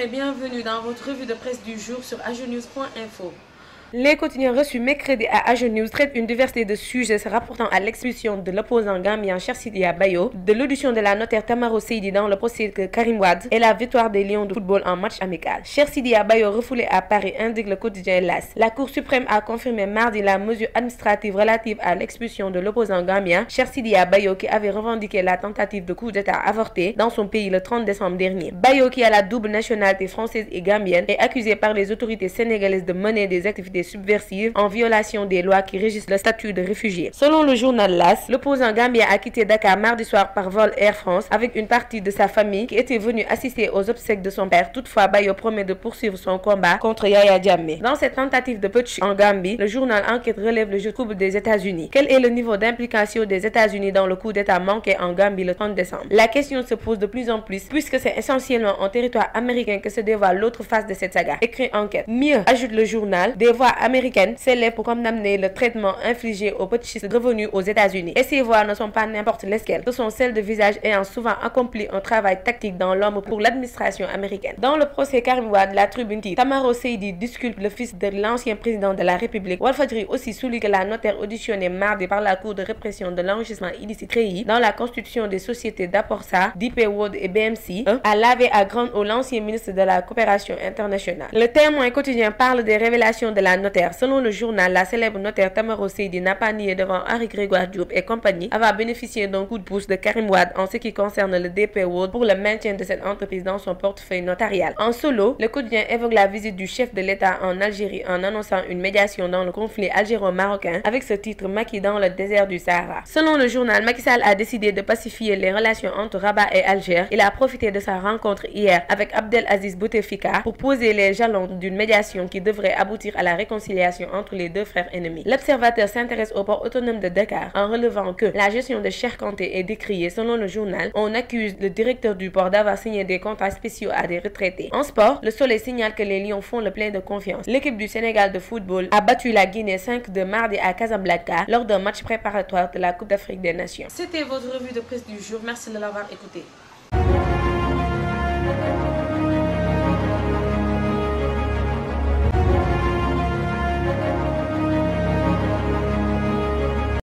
et bienvenue dans votre revue de presse du jour sur agenews.info. Les quotidiens reçus mercredi à Agenews traitent une diversité de sujets se rapportant à l'expulsion de l'opposant gambien Cheikh Sidiya Bayo, de l'audition de la notaire Tamaro Seydi dans le procès de Karim Wade et la victoire des Lions de football en match amical. Cheikh Sidiya Bayo refoulé à Paris, indique le quotidien LAS. La Cour suprême a confirmé mardi la mesure administrative relative à l'expulsion de l'opposant gambien Cheikh Sidiya Bayo qui avait revendiqué la tentative de coup d'État avortée dans son pays le 30 décembre dernier. Bayo, qui a la double nationalité française et gambienne, est accusé par les autorités sénégalaises de mener des activités subversives en violation des lois qui régissent le statut de réfugié. Selon le journal LAS, l'opposant gambien a quitté Dakar mardi soir par vol Air France avec une partie de sa famille qui était venue assister aux obsèques de son père. Toutefois, Bayo promet de poursuivre son combat contre Yaya Jammeh. Dans cette tentative de putsch en Gambie, le journal Enquête relève le jeu trouble des États-Unis. Quel est le niveau d'implication des États-Unis dans le coup d'État manqué en Gambie le 30 décembre? La question se pose de plus en plus puisque c'est essentiellement en territoire américain que se dévoile l'autre face de cette saga. Écrit Enquête. Mieux, ajoute le journal, des voix américaines s'élèvent pour condamner le traitement infligé aux putschistes revenus aux États-Unis. Et ces voix ne sont pas n'importe lesquelles. Ce sont celles de visages ayant souvent accompli un travail tactique dans l'ombre pour l'administration américaine. Dans le procès Karim Wade, la tribune dit Tamaro Seydi disculpe le fils de l'ancien président de la République. Walfadjri aussi souligne que la notaire auditionnée mardi par la Cour de répression de l'enrichissement illicite créé dans la constitution des sociétés d'Aporsa, d'IP World et BMC a lavé à grande eau l'ancien ministre de la coopération internationale. Le Témoin quotidien parle des révélations de la notaire. Selon le journal, la célèbre notaire Tamaro Seydi n'a pas nié devant Henri Grégoire Diop et compagnie avoir bénéficié d'un coup de pouce de Karim Wade en ce qui concerne le DP World pour le maintien de cette entreprise dans son portefeuille notarial. En solo, le quotidien évoque la visite du chef de l'État en Algérie en annonçant une médiation dans le conflit algéro-marocain avec ce titre Macky dans le désert du Sahara. Selon le journal, Macky Sall a décidé de pacifier les relations entre Rabat et Alger. Il a profité de sa rencontre hier avec Abdelaziz Bouteflika pour poser les jalons d'une médiation qui devrait aboutir à la réconciliation entre les deux frères ennemis. L'Observateur s'intéresse au port autonome de Dakar en relevant que la gestion de Cheikh Kanté est décriée. Selon le journal, on accuse le directeur du port d'avoir signé des contrats spéciaux à des retraités. En sport, le Soleil signale que les Lions font le plein de confiance. L'équipe du Sénégal de football a battu la Guinée 5-2 mardi à Casablanca lors d'un match préparatoire de la Coupe d'Afrique des Nations. C'était votre revue de presse du jour. Merci de l'avoir écouté.